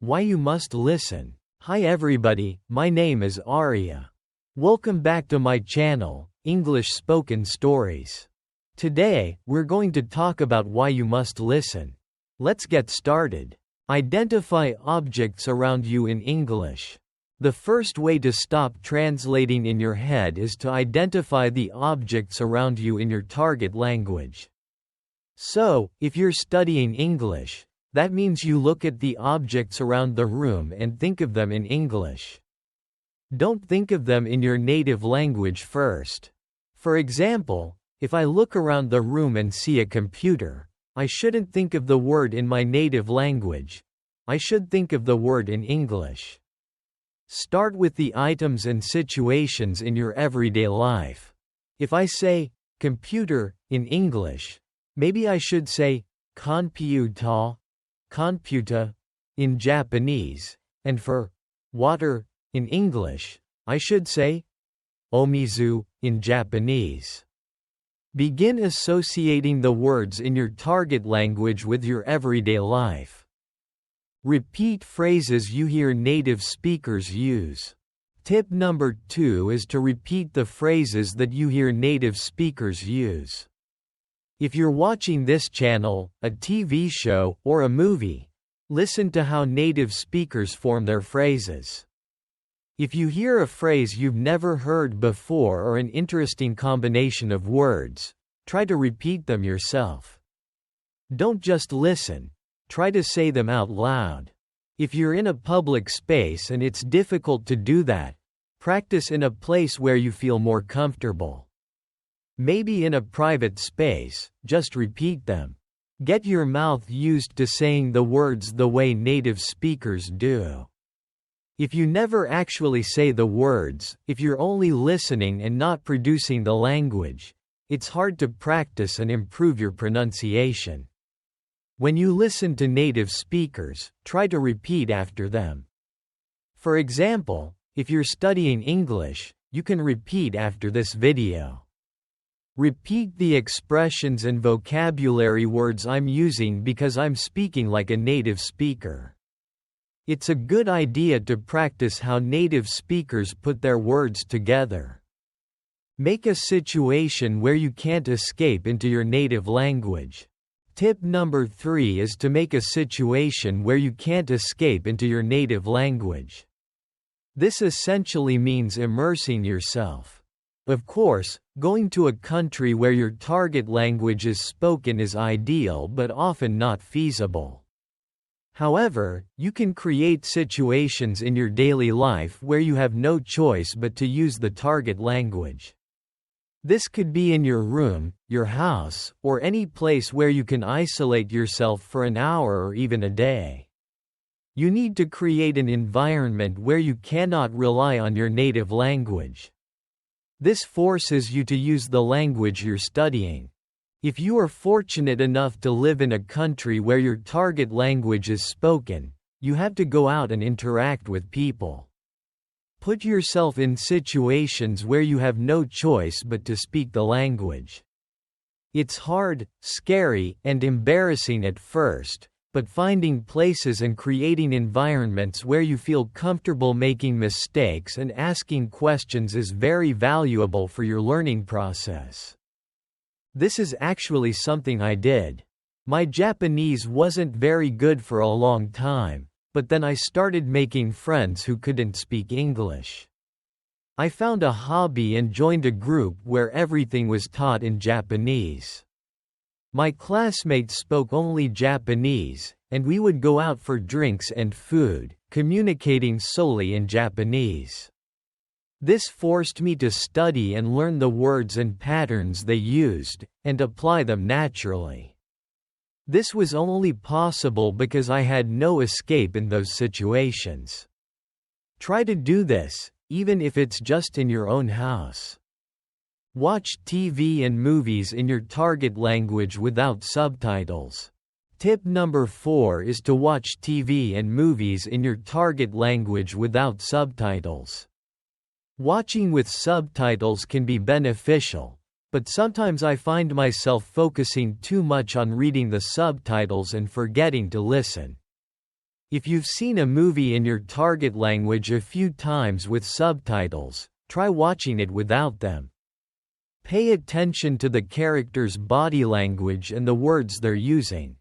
Why you must listen. Hi everybody, my name is Arya. Welcome back to my channel, English Spoken Stories. Today, we're going to talk about why you must listen. Let's get started. Identify objects around you in English. The first way to stop translating in your head is to identify the objects around you in your target language. So, if you're studying English, that means you look at the objects around the room and think of them in English. Don't think of them in your native language first. For example, if I look around the room and see a computer, I shouldn't think of the word in my native language. I should think of the word in English. Start with the items and situations in your everyday life. If I say, computer, in English, maybe I should say, computer, in Japanese, and for water, in English, I should say, omizu, in Japanese. Begin associating the words in your target language with your everyday life. Repeat phrases you hear native speakers use. Tip number 2 is to repeat the phrases that you hear native speakers use. If you're watching this channel, a TV show, or a movie, listen to how native speakers form their phrases. If you hear a phrase you've never heard before or an interesting combination of words, try to repeat them yourself. Don't just listen, try to say them out loud. If you're in a public space and it's difficult to do that, practice in a place where you feel more comfortable. Maybe in a private space, just repeat them. Get your mouth used to saying the words the way native speakers do. If you never actually say the words, if you're only listening and not producing the language, it's hard to practice and improve your pronunciation. When you listen to native speakers, try to repeat after them. For example, if you're studying English, you can repeat after this video. Repeat the expressions and vocabulary words I'm using because I'm speaking like a native speaker. It's a good idea to practice how native speakers put their words together. Make a situation where you can't escape into your native language. Tip number 3 is to make a situation where you can't escape into your native language. This essentially means immersing yourself. Of course, going to a country where your target language is spoken is ideal but often not feasible. However, you can create situations in your daily life where you have no choice but to use the target language. This could be in your room, your house, or any place where you can isolate yourself for an hour or even a day. You need to create an environment where you cannot rely on your native language. This forces you to use the language you're studying. If you are fortunate enough to live in a country where your target language is spoken, you have to go out and interact with people. Put yourself in situations where you have no choice but to speak the language. It's hard, scary, and embarrassing at first, but finding places and creating environments where you feel comfortable making mistakes and asking questions is very valuable for your learning process. This is actually something I did. My Japanese wasn't very good for a long time, but then I started making friends who couldn't speak English. I found a hobby and joined a group where everything was taught in Japanese. My classmates spoke only Japanese, and we would go out for drinks and food, communicating solely in Japanese. This forced me to study and learn the words and patterns they used, and apply them naturally. This was only possible because I had no escape in those situations. Try to do this, even if it's just in your own house. Watch TV and movies in your target language without subtitles. Tip number 4 is to watch TV and movies in your target language without subtitles. Watching with subtitles can be beneficial, but sometimes I find myself focusing too much on reading the subtitles and forgetting to listen. If you've seen a movie in your target language a few times with subtitles, try watching it without them. Pay attention to the characters' body language and the words they're using.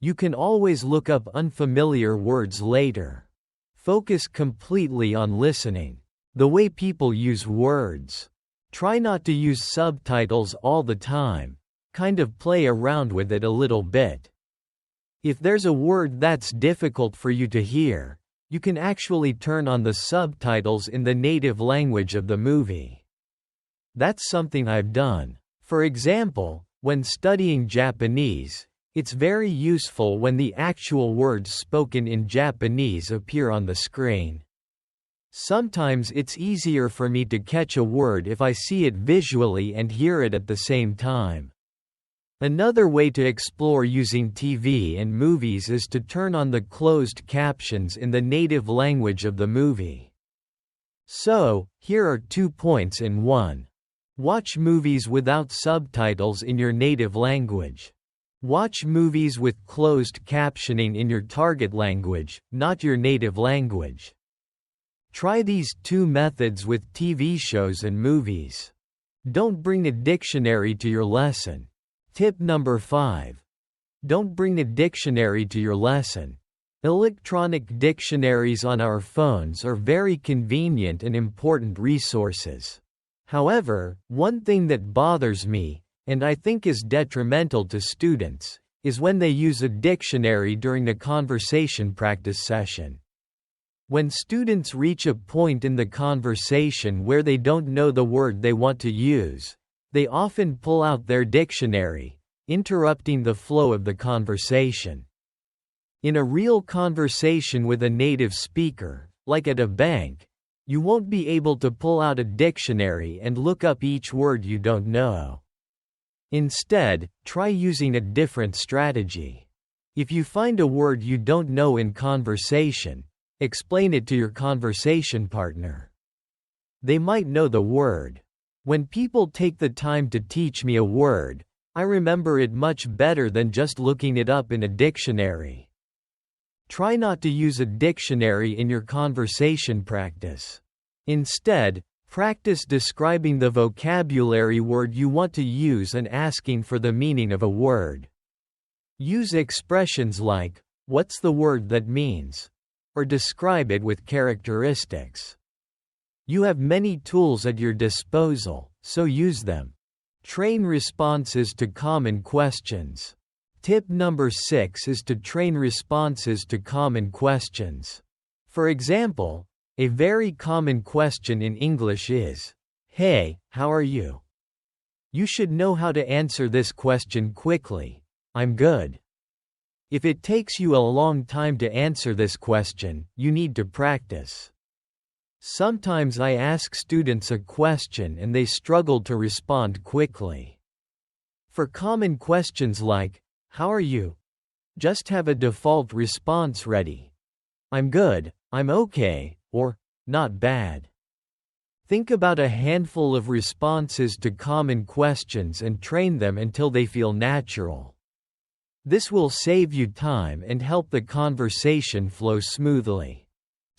You can always look up unfamiliar words later. Focus completely on listening. The way people use words. Try not to use subtitles all the time. Kind of play around with it a little bit. If there's a word that's difficult for you to hear, you can actually turn on the subtitles in the native language of the movie. That's something I've done. For example, when studying Japanese, it's very useful when the actual words spoken in Japanese appear on the screen. Sometimes it's easier for me to catch a word if I see it visually and hear it at the same time. Another way to explore using TV and movies is to turn on the closed captions in the native language of the movie. So, here are 2 points in one. Watch movies without subtitles in your native language. Watch movies with closed captioning in your target language, not your native language. Try these 2 methods with TV shows and movies. Don't bring a dictionary to your lesson. Tip number 5. Don't bring a dictionary to your lesson. Electronic dictionaries on our phones are very convenient and important resources. However, one thing that bothers me, and I think is detrimental to students, is when they use a dictionary during a conversation practice session. When students reach a point in the conversation where they don't know the word they want to use, they often pull out their dictionary, interrupting the flow of the conversation. In a real conversation with a native speaker, like at a bank, you won't be able to pull out a dictionary and look up each word you don't know. Instead, try using a different strategy. If you find a word you don't know in conversation, explain it to your conversation partner. They might know the word. When people take the time to teach me a word, I remember it much better than just looking it up in a dictionary. Try not to use a dictionary in your conversation practice. Instead, practice describing the vocabulary word you want to use and asking for the meaning of a word. Use expressions like, "What's the word that means?" or describe it with characteristics. You have many tools at your disposal, so use them. Train responses to common questions. Tip number 6 is to train responses to common questions. For example, a very common question in English is, "Hey, how are you?" You should know how to answer this question quickly. "I'm good." If it takes you a long time to answer this question, you need to practice. Sometimes I ask students a question and they struggle to respond quickly. For common questions like, "How are you?" just have a default response ready. "I'm good," "I'm okay," or "not bad." Think about a handful of responses to common questions and train them until they feel natural. This will save you time and help the conversation flow smoothly.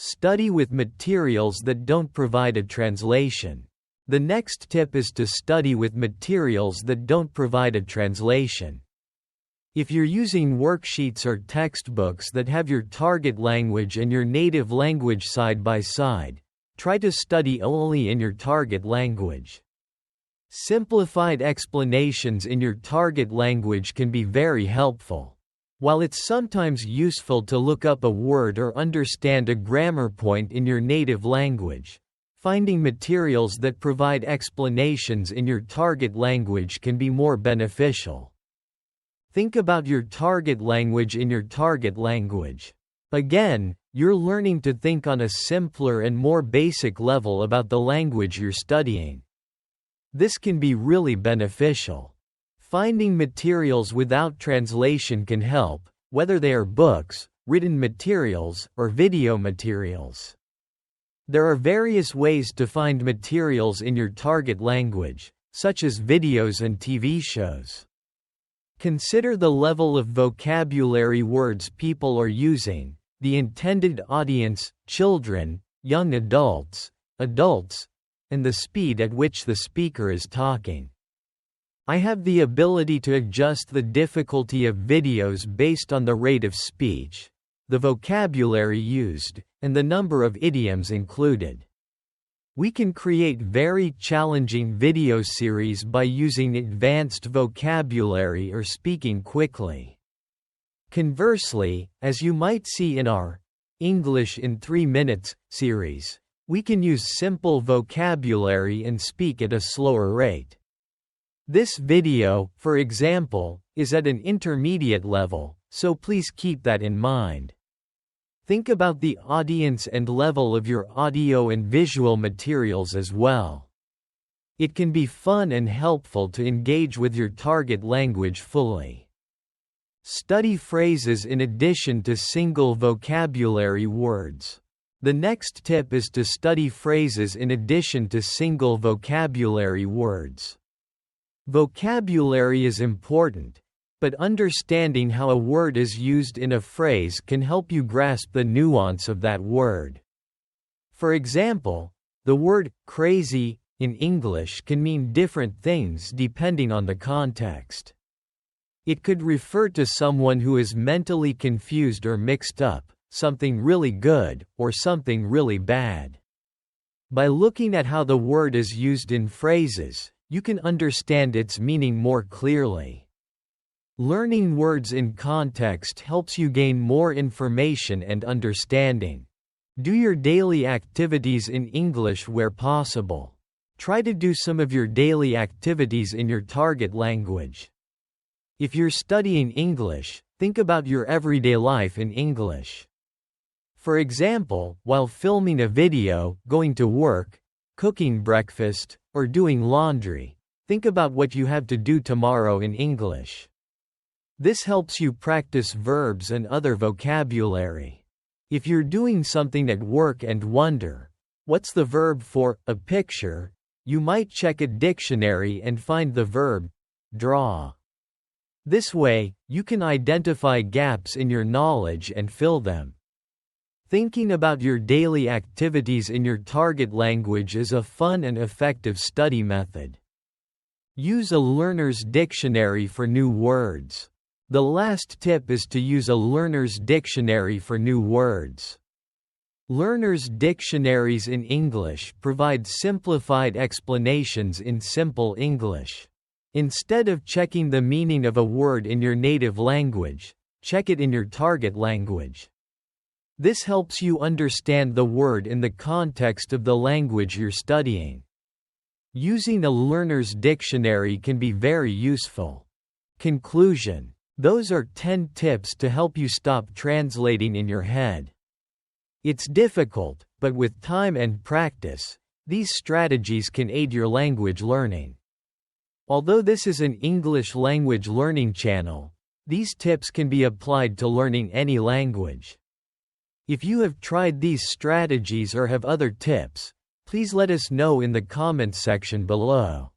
Study with materials that don't provide a translation. The next tip is to study with materials that don't provide a translation. If you're using worksheets or textbooks that have your target language and your native language side by side, try to study only in your target language. Simplified explanations in your target language can be very helpful. While it's sometimes useful to look up a word or understand a grammar point in your native language, finding materials that provide explanations in your target language can be more beneficial. Think about your target language in your target language. Again, you're learning to think on a simpler and more basic level about the language you're studying. This can be really beneficial. Finding materials without translation can help, whether they are books, written materials, or video materials. There are various ways to find materials in your target language, such as videos and TV shows. Consider the level of vocabulary words people are using, the intended audience, children, young adults, and the speed at which the speaker is talking. I have the ability to adjust the difficulty of videos based on the rate of speech, the vocabulary used, and the number of idioms included. We can create very challenging video series by using advanced vocabulary or speaking quickly. Conversely, as you might see in our English in 3 Minutes series, we can use simple vocabulary and speak at a slower rate. This video, for example, is at an intermediate level, so please keep that in mind. Think about the audience and level of your audio and visual materials as well. It can be fun and helpful to engage with your target language fully. Study phrases in addition to single vocabulary words. The next tip is to study phrases in addition to single vocabulary words. Vocabulary is important, but understanding how a word is used in a phrase can help you grasp the nuance of that word. For example, the word crazy in English can mean different things depending on the context. It could refer to someone who is mentally confused or mixed up, something really good, or something really bad. By looking at how the word is used in phrases, you can understand its meaning more clearly. Learning words in context helps you gain more information and understanding. Do your daily activities in English where possible. Try to do some of your daily activities in your target language. If you're studying English, think about your everyday life in English. For example, while filming a video, going to work, cooking breakfast, or doing laundry, think about what you have to do tomorrow in English. This helps you practice verbs and other vocabulary. If you're doing something at work and wonder, what's the verb for a picture, you might check a dictionary and find the verb draw. This way, you can identify gaps in your knowledge and fill them. Thinking about your daily activities in your target language is a fun and effective study method. Use a learner's dictionary for new words. The last tip is to use a learner's dictionary for new words. Learner's dictionaries in English provide simplified explanations in simple English. Instead of checking the meaning of a word in your native language, check it in your target language. This helps you understand the word in the context of the language you're studying. Using a learner's dictionary can be very useful. Conclusion: those are 10 tips to help you stop translating in your head. It's difficult, but with time and practice, these strategies can aid your language learning. Although this is an English language learning channel, these tips can be applied to learning any language. If you have tried these strategies or have other tips, please let us know in the comments section below.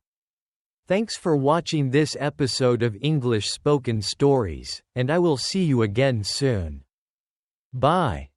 Thanks for watching this episode of English Spoken Stories, and I will see you again soon. Bye.